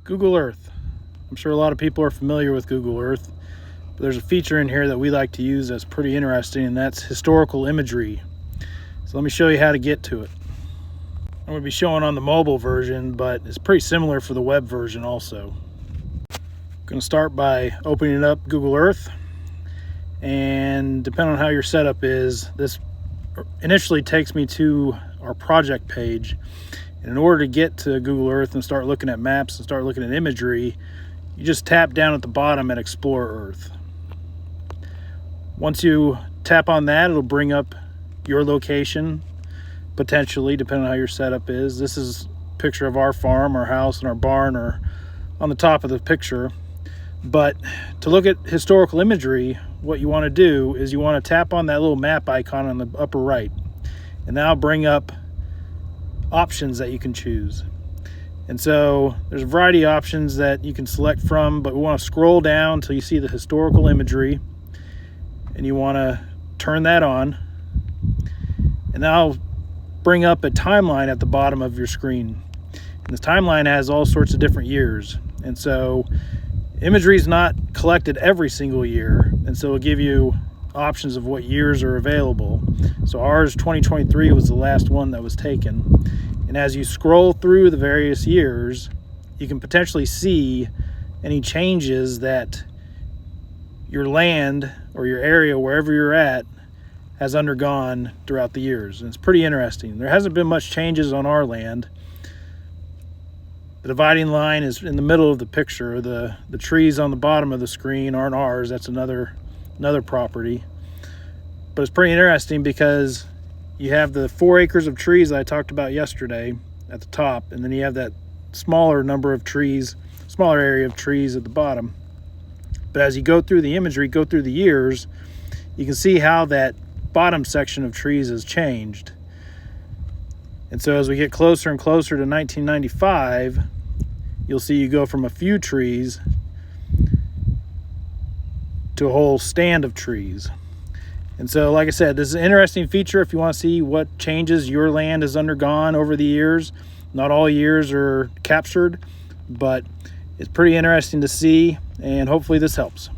Google Earth. I'm sure a lot of people are familiar with Google Earth, but there's a feature in here that we like to use that's pretty interesting, and that's historical imagery. So let me show you how to get to it. I'm going to be showing on the mobile version, but it's pretty similar for the web version also. I'm going to start by opening up Google Earth, and depending on how your setup is, this initially takes me to our project page. And in order to get to Google Earth and start looking at maps and start looking at imagery, you just tap down at the bottom at Explore Earth. Once you tap on that, it'll bring up your location, potentially, depending on how your setup is. This is a picture of our farm, our house, and our barn are on the top of the picture. But to look at historical imagery, what you want to do is you want to tap on that little map icon on the upper right, and that'll bring up options that you can choose. And so there's a variety of options that you can select from, but we want to scroll down until you see the historical imagery, and you want to turn that on, and that'll bring up a timeline at the bottom of your screen. And the timeline has all sorts of different years, and so imagery is not collected every single year, and so it'll give you options of what years are available. So ours, 2023, was the last one that was taken. And as you scroll through the various years, you can potentially see any changes that your land or your area, wherever you're at, has undergone throughout the years. And it's pretty interesting. There hasn't been much changes on our land. The dividing line is in the middle of the picture. The trees on the bottom of the screen aren't ours. That's another property. But it's pretty interesting because you have the 4 acres of trees that I talked about yesterday at the top, and then you have that smaller number of trees, smaller area of trees at the bottom. But as you go through the imagery, go through the years, you can see how that bottom section of trees has changed. And so as we get closer and closer to 1995, you'll see you go from a few trees to a whole stand of trees. And so, like I said, this is an interesting feature if you want to see what changes your land has undergone over the years. Not all years are captured, but it's pretty interesting to see, and hopefully this helps.